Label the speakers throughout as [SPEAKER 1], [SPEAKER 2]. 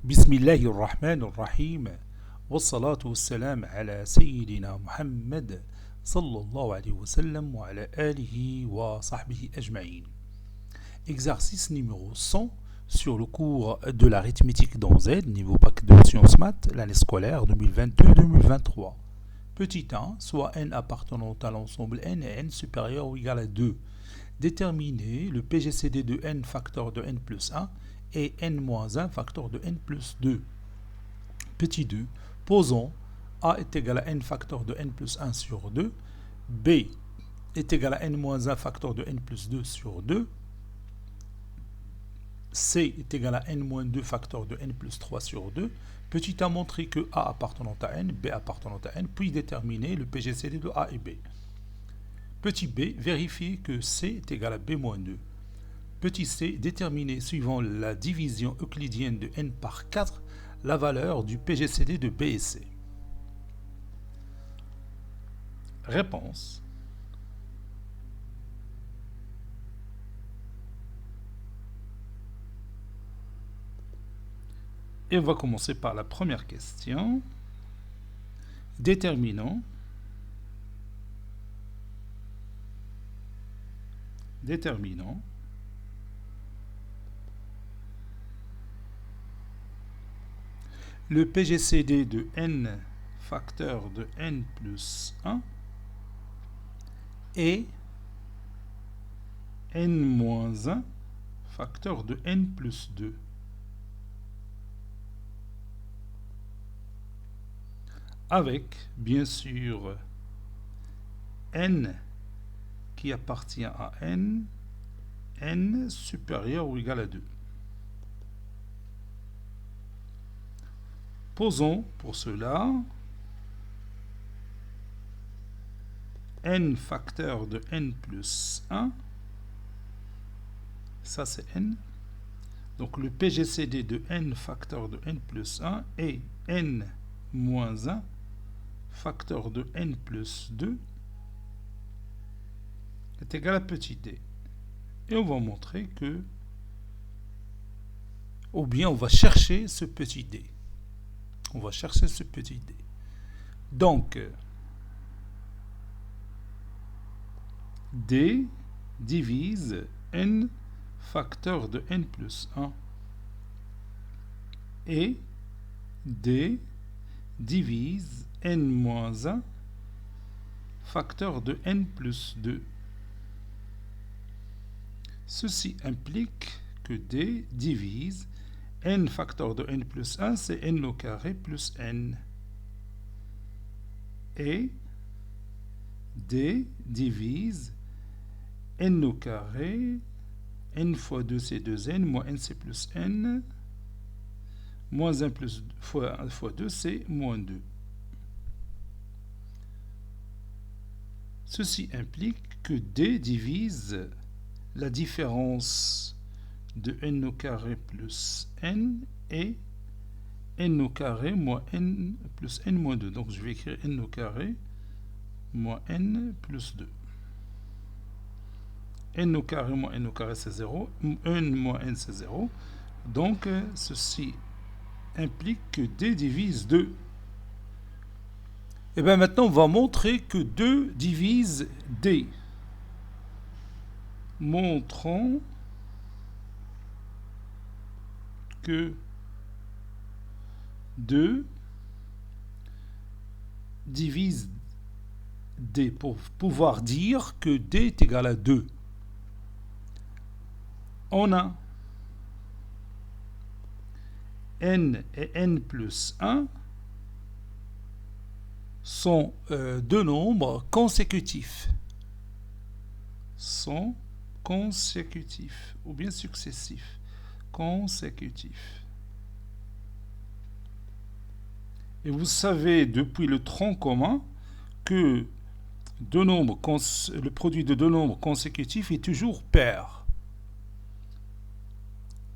[SPEAKER 1] بسم الله الرحمن الرحيم والصلاة والسلام على سيدنا محمد صلى الله عليه وسلم وعلى آله وصحبه أجمعين. Exercice numéro 100 sur le cours de l'arithmétique dans Z, niveau bac de sciences maths, l'année scolaire 2022-2023. Petit 1, soit n appartenant à l'ensemble n et n supérieur ou égal à 2. Déterminer le PGCD de n facteur de n plus 1 et n-1 facteur de n plus 2. Petit 2, posons a est égal à n facteur de n plus 1 sur 2, b est égal à n-1 facteur de n plus 2 sur 2, c est égal à n-2 facteur de n plus 3 sur 2. Petit a montré que a appartenant à n, b appartenant à n, puis déterminer le PGCD de a et b. Petit b, vérifier que c est égal à b-2. Petit c, déterminer suivant la division euclidienne de n par 4 la valeur du PGCD de b et c. Réponse. Et on va commencer par la première question. Déterminons le PGCD de n facteur de n plus 1 et n-1 facteur de n plus 2. Avec, bien sûr, n qui appartient à n, n supérieur ou égal à 2. Posons pour cela n facteur de n plus 1, ça c'est n, donc le PGCD de n facteur de n plus 1 et n moins 1 facteur de n plus 2 est égal à petit d. Et on va montrer que, ou bien on va chercher ce petit d. On va chercher ce petit d. Donc, d divise n facteur de n plus 1 et d divise n moins 1 facteur de n plus 2. Ceci implique que d divise n facteur de n plus 1, c'est n au carré plus n. Et d divise n au carré, n fois 2 c'est 2n, moins n c'est plus n, moins 1 plus fois 2 c'est moins 2. Ceci implique que d divise la différence de n au carré plus n et n au carré moins n plus n moins 2. Donc je vais écrire n au carré moins n plus 2. N au carré moins n au carré c'est 0. n moins n c'est 0. Donc ceci implique que d divise 2. Et bien maintenant on va montrer que 2 divise d. Montrons que 2 divise d, pour pouvoir dire que d est égal à 2. On a n et n plus 1 sont deux nombres consécutifs. Sont consécutifs ou bien successifs. Consécutifs. Et vous savez depuis le tronc commun que le produit de deux nombres consécutifs est toujours pair.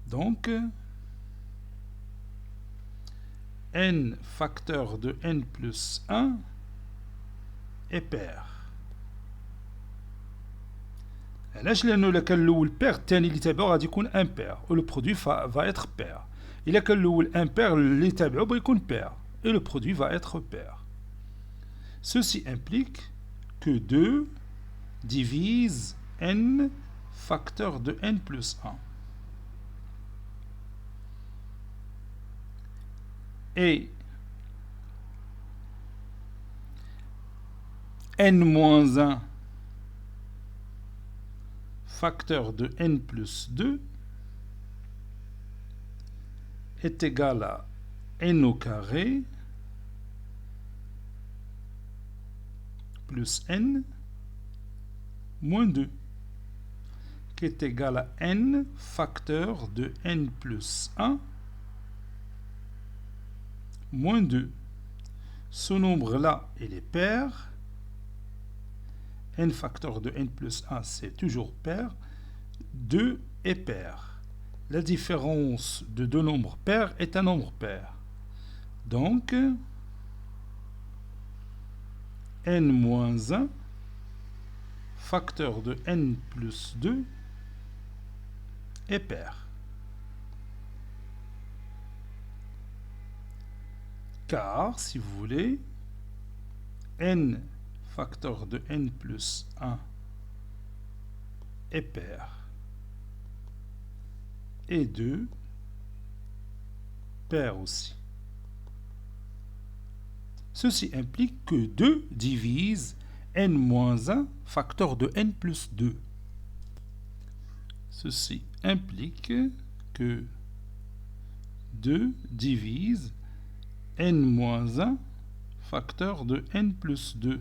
[SPEAKER 1] Donc, n facteur de n plus 1 est pair. علاش؟ لانه لو كان الاول بير الثاني اللي تابعه غادي يكون امبير والبرودوي va être pair. إلا كان الأول impair اللي تابعه بيكون pair et le produit va être pair. Ceci implique que 2 divise n facteur de n plus 1. Et n moins 1 facteur de n plus 2 est égal à n au carré plus n moins 2, qui est égal à n facteur de n plus 1 moins 2. Ce nombre-là, il est pair. N facteur de n plus 1, c'est toujours pair. 2 est pair. La différence de deux nombres pairs est un nombre pair. Donc, n moins 1 facteur de n plus 2 est pair. Car, si vous voulez, n facteur de n plus 1 est pair. Et 2 pair aussi. Ceci implique que 2 divise n moins 1 facteur de n plus 2. Ceci implique que 2 divise n moins 1 facteur de n plus 2.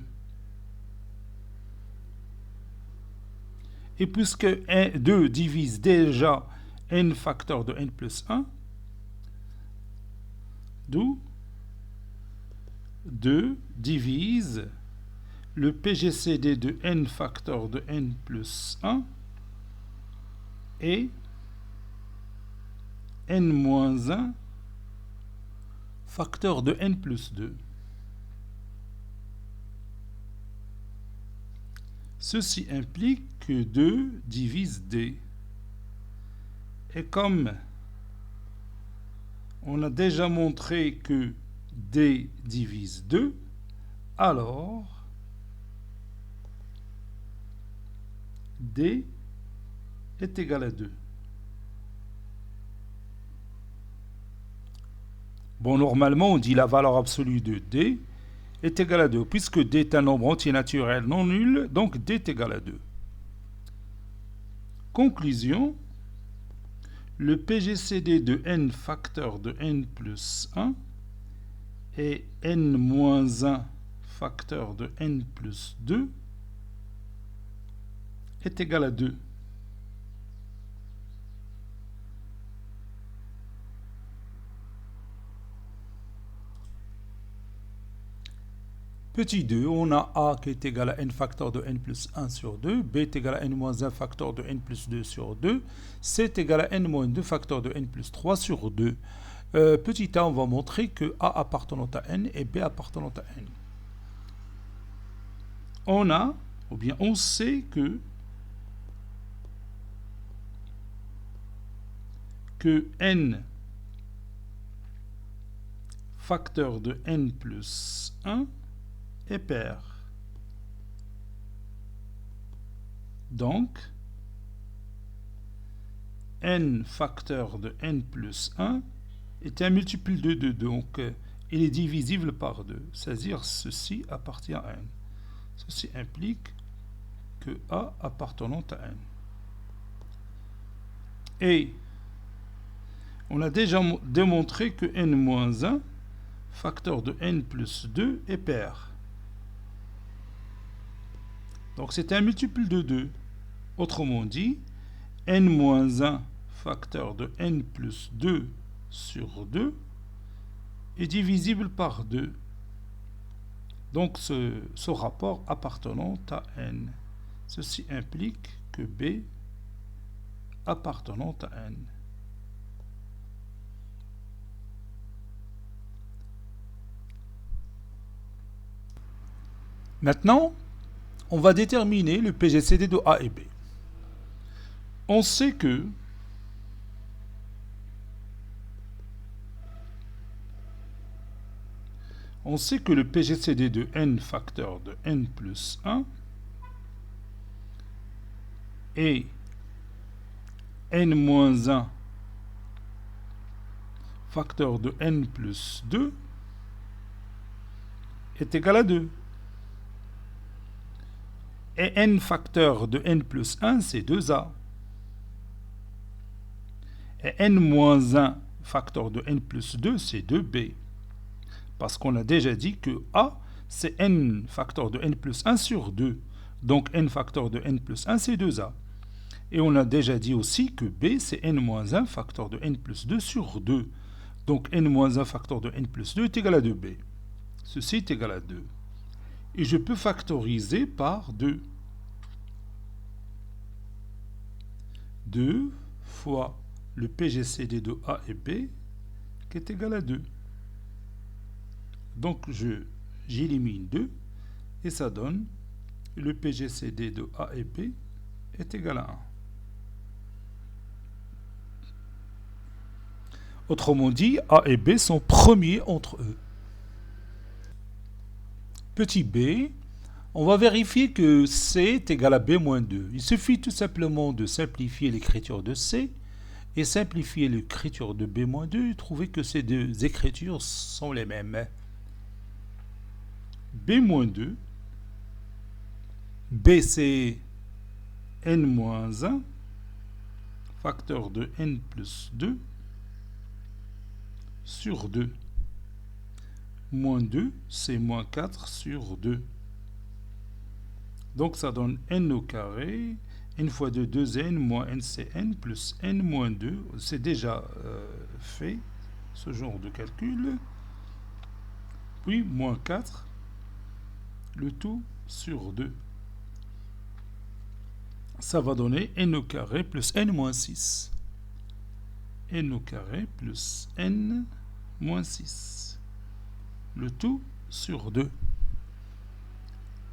[SPEAKER 1] Et puisque 2 divise déjà n facteur de n plus 1, d'où 2 divise le PGCD de n facteur de n plus 1 et n moins 1 facteur de n plus 2. Ceci implique que 2 divise d. Et comme on a déjà montré que d divise 2, alors d est égal à 2. Bon, normalement, on dit la valeur absolue de d est égale à 2. Puisque d est un nombre entier naturel non nul, donc d est égal à 2. Conclusion, le PGCD de n facteur de n plus 1 et n moins 1 facteur de n plus 2 est égal à 2. Petit 2, on a A qui est égal à n facteur de n plus 1 sur 2, B est égal à n moins 1 facteur de n plus 2 sur 2, C est égal à n moins 2 facteur de n plus 3 sur 2. Petit a, on va montrer que A appartenant à n et B appartenant à n. On a, ou bien on sait que n facteur de n plus 1 est pair. Donc, n facteur de n plus 1 est un multiple de 2, donc il est divisible par 2, c'est-à-dire ceci appartient à n. Ceci implique que A appartenant à n. Et on a déjà démontré que n-1 facteur de n plus 2 est pair. Donc c'est un multiple de 2. Autrement dit, n-1 facteur de n plus 2 sur 2 est divisible par 2. Donc ce rapport appartenant à n. Ceci implique que B appartenant à n. Maintenant, on va déterminer le PGCD de A et B. On sait que On sait que le PGCD de n facteur de n plus 1 et n-1 facteur de n plus 2 est égal à 2. Et n facteur de n plus 1, c'est 2a. Et n-1 facteur de n plus 2, c'est 2b. Parce qu'on a déjà dit que a, c'est n facteur de n plus 1 sur 2. Donc n facteur de n plus 1, c'est 2a. Et on a déjà dit aussi que b, c'est n-1 facteur de n plus 2 sur 2. Donc n-1 facteur de n plus 2 est égal à 2b. Ceci est égal à 2. Et je peux factoriser par 2. 2 fois le PGCD de A et B qui est égal à 2. Donc j'élimine 2 et ça donne le PGCD de A et B est égal à 1. Autrement dit, A et B sont premiers entre eux. Petit b, on va vérifier que C est égal à B moins 2. Il suffit tout simplement de simplifier l'écriture de C et simplifier l'écriture de B moins 2 et trouver que ces deux écritures sont les mêmes. B moins 2, B c'est n moins 1, facteur de n plus 2, sur 2. Moins 2, c'est moins 4 sur 2. Donc ça donne n au carré, n fois 2, 2n, moins n, c'est n, plus n moins 2. C'est déjà fait, ce genre de calcul. Puis moins 4, le tout sur 2. Ça va donner n au carré plus n moins 6. N au carré plus n moins 6. Le tout sur 2.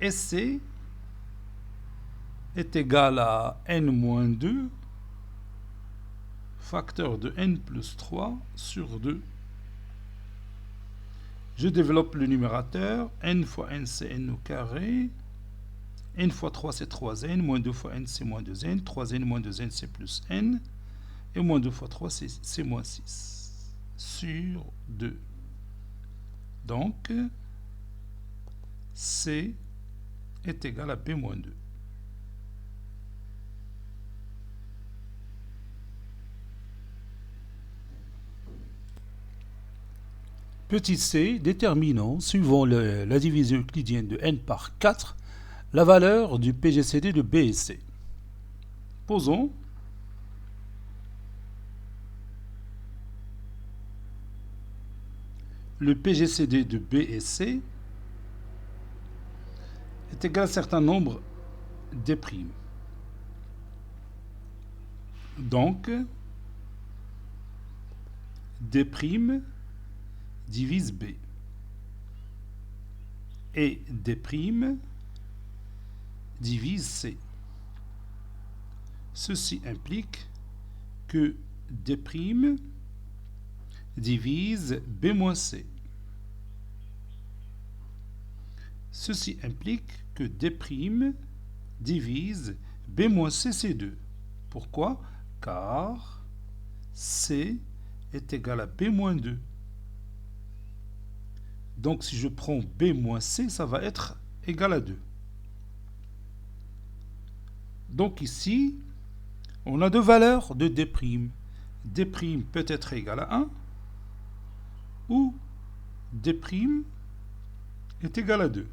[SPEAKER 1] Et C est égal à n moins 2 facteur de n plus 3 sur 2. Je développe le numérateur. N fois n, c'est n au carré. N fois 3, c'est 3n. Moins 2 fois n, c'est moins 2n. 3n moins 2n, c'est plus n. Et moins 2 fois 3, c'est moins 6. Sur 2. Donc, C est égal à B moins 2. Petit c, déterminant, suivant la division euclidienne de n par 4, la valeur du PGCD de B et C. Posons. Le PGCD de B et C est égal à un certain nombre d'. Donc, d' divise B. Et D' divise C. Ceci implique que D' divise B moins C. Ceci implique que D' divise B moins C, c'est 2. Pourquoi? Car C est égal à B moins 2. Donc si je prends B moins C, ça va être égal à 2. Donc ici, on a deux valeurs de D'. D' peut être égal à 1 ou D' est égal à 2.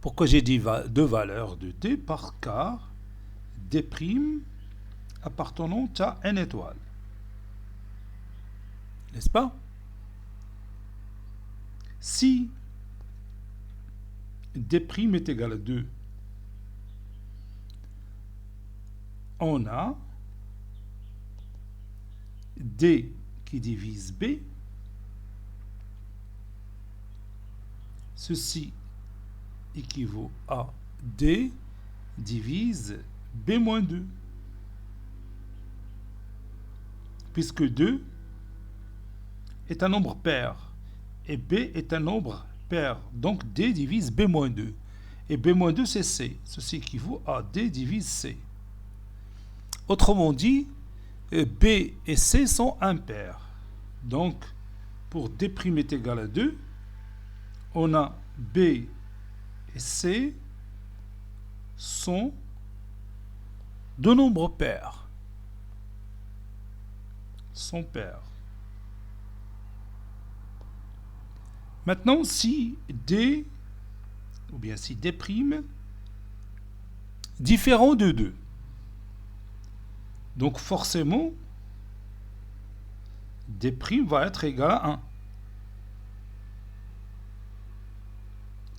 [SPEAKER 1] Pourquoi j'ai dit deux valeurs de D? Parce car D' appartenant à n étoile. N'est-ce pas? Si D' est égal à 2, on a D qui divise B. Ceci équivaut à D divise B moins 2. Puisque 2 est un nombre pair. et B est un nombre pair. Donc D divise B-2. Et B-2 c'est C. Ceci équivaut à D divise C. Autrement dit, B et C sont impairs. Donc, pour D' est égal à 2, on a B et C sont deux nombres pairs. Sont pairs. Maintenant, si D, ou bien si D' différent de 2, donc forcément, D' va être égal à 1.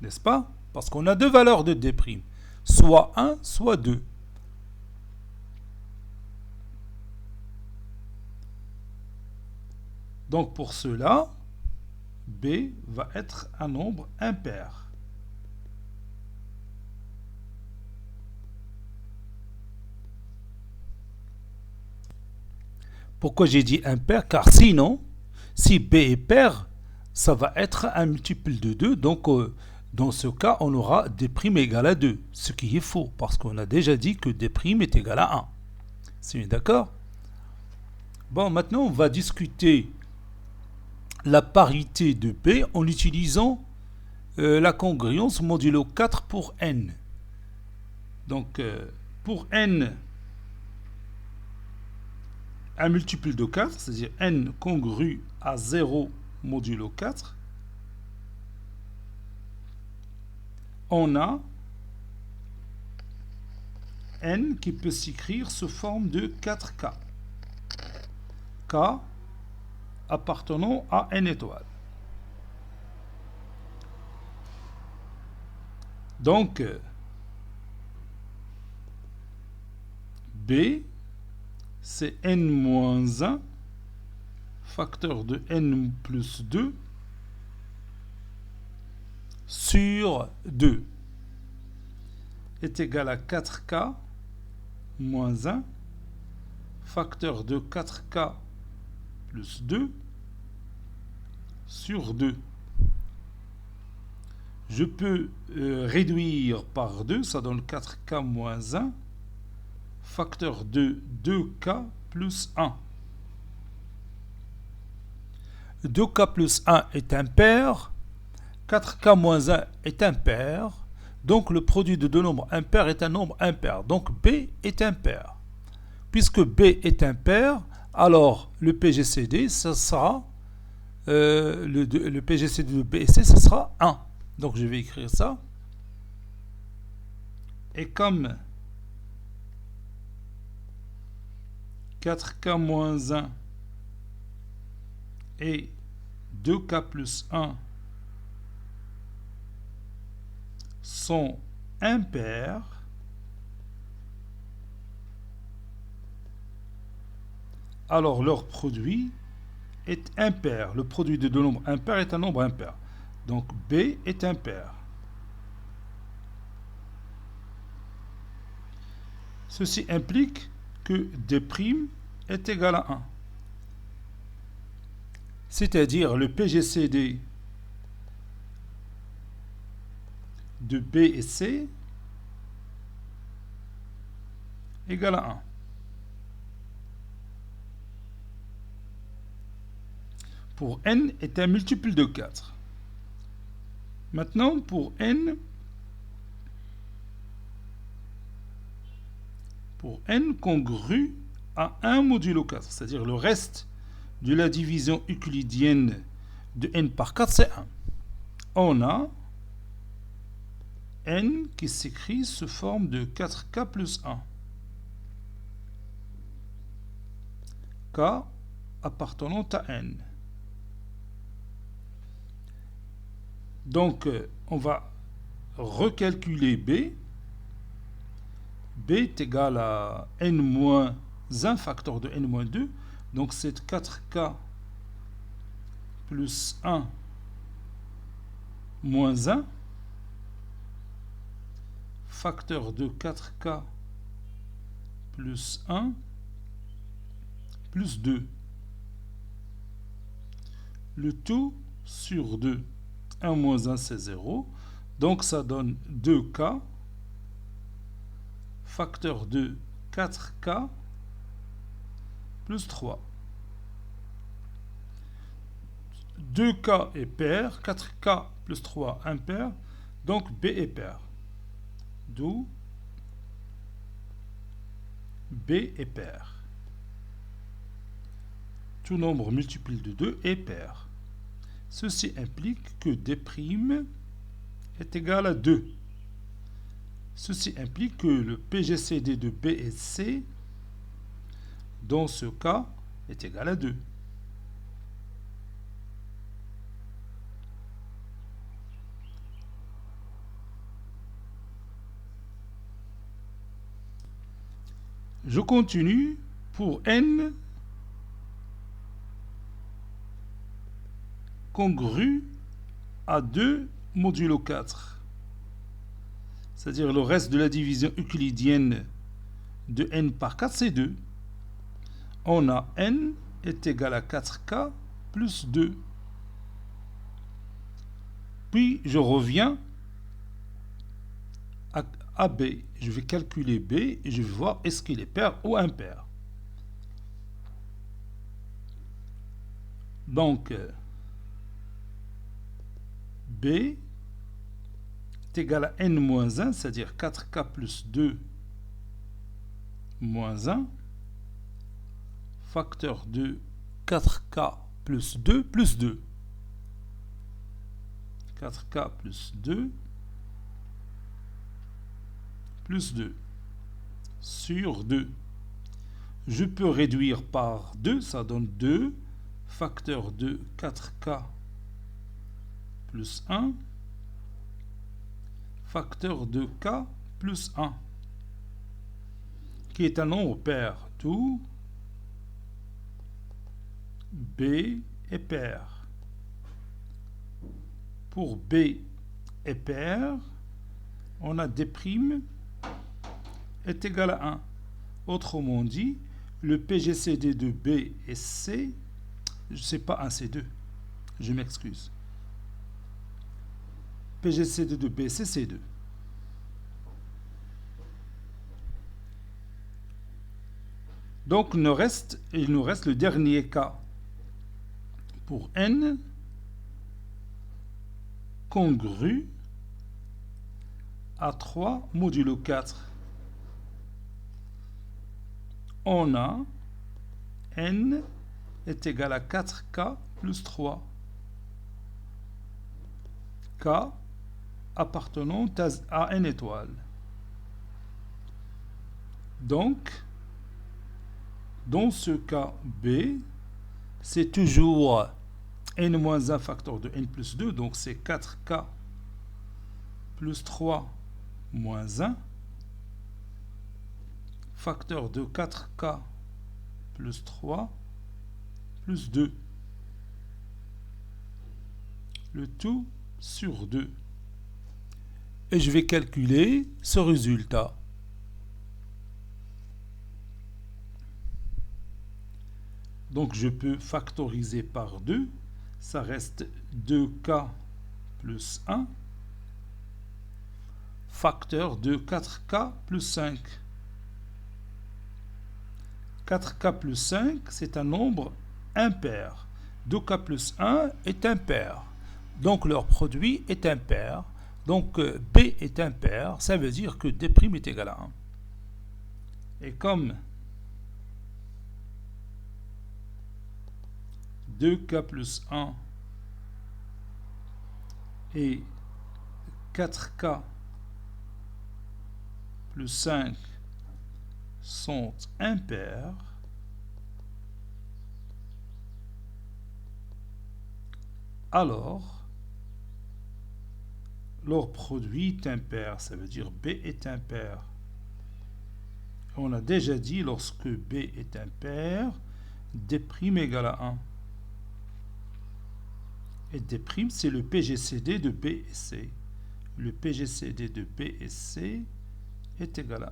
[SPEAKER 1] N'est-ce pas? Parce qu'on a deux valeurs de D', soit 1, soit 2. Donc pour cela, B va être un nombre impair. Pourquoi j'ai dit impair? Car sinon, si B est pair, ça va être un multiple de 2. Donc, dans ce cas, on aura D' égal à 2. Ce qui est faux, parce qu'on a déjà dit que D' est égal à 1. C'est d'accord? Bon, maintenant, on va discuter la parité de B en utilisant la congruence modulo 4 pour n. Donc, pour n, un multiple de 4, c'est-à-dire n congru à 0 modulo 4, on a n qui peut s'écrire sous forme de 4k. K appartenant à n étoiles. Donc, B, c'est n-1 facteur de n plus 2 sur 2 est égal à 4k moins 1 facteur de 4k plus 2 sur 2. Je peux réduire par 2, ça donne 4k moins 1 facteur de 2k plus 1. 2k plus 1 est impair, 4k moins 1 est impair, donc le produit de deux nombres impairs est un nombre impair. Donc B est impair. Puisque B est impair, alors le PGCD, ce sera le PGCD de B et C, ce sera 1. Donc je vais écrire ça. Et comme 4k moins 1 et 2k plus 1 sont impairs, alors leur produit est impair. Le produit de deux nombres impairs est un nombre impair. Donc B est impair. Ceci implique que D' est égal à 1. C'est-à-dire le PGCD de B et C égale à 1. Pour n est un multiple de 4. Maintenant, pour n congru à 1 modulo 4, c'est-à-dire le reste de la division euclidienne de n par 4, c'est 1. On a n qui s'écrit sous forme de 4k plus 1. K appartenant à n. Donc, on va recalculer B. B est égal à n-1 facteur de n-2. Donc, c'est 4k plus 1 moins 1 facteur de 4k plus 1 plus 2. Le tout sur 2. 1 moins 1, c'est 0. Donc ça donne 2k, facteur de 4k plus 3. 2k est pair, 4k plus 3 impair, donc B est pair. D'où B est pair. Tout nombre multiple de 2 est pair. Ceci implique que D' est égal à 2. Ceci implique que le PGCD de B et C, dans ce cas, est égal à 2. Je continue pour N congru à 2 modulo 4. C'est-à-dire le reste de la division euclidienne de N par 4, c'est 2. On a N est égal à 4K plus 2. Puis je reviens à B. Je vais calculer B et je vais voir est-ce qu'il est pair ou impair. Donc, B est égal à N-1, c'est-à-dire 4K plus 2 moins 1, facteur de 4K plus 2 plus 2. 4K plus 2 plus 2 sur 2. Je peux réduire par 2, ça donne 2, facteur de 4K plus 1, facteur de K plus 1, qui est un nombre pair. Tout B est pair. Pour B est pair, on a D' est égal à 1. Autrement dit, le PGCD de B et C, c'est pas un C2. Je m'excuse. PGCD de B, c'est C2. Donc, il nous reste le dernier cas. Pour N, congru à 3 modulo 4. On a N est égal à 4K plus 3. K appartenant à N étoile. Donc, dans ce cas B, c'est toujours N-1 facteur de N plus 2, donc c'est 4K plus 3 moins 1, facteur de 4K plus 3 plus 2. Le tout sur 2. Et je vais calculer ce résultat. Donc je peux factoriser par 2. Ça reste 2K plus 1. Facteur de 4K plus 5. 4K plus 5, c'est un nombre impair. 2K plus 1 est impair. Donc leur produit est impair. Donc B est impair. Ça veut dire que D' est égal à 1. Et comme 2K plus 1 et 4K plus 5 sont impairs, alors leur produit est impair, ça veut dire B est impair. On a déjà dit, lorsque B est impair, D' égale à 1. Et D', c'est le PGCD de B et C. Le PGCD de B et C est égal à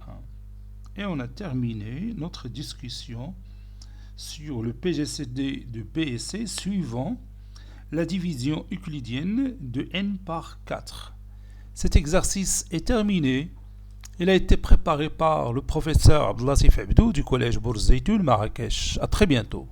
[SPEAKER 1] 1. Et on a terminé notre discussion sur le PGCD de B et C suivant la division euclidienne de n par 4. Cet exercice est terminé. Il a été préparé par le professeur Abdellatif Abdou du collège Bourz Zeytoun Marrakech. À très bientôt.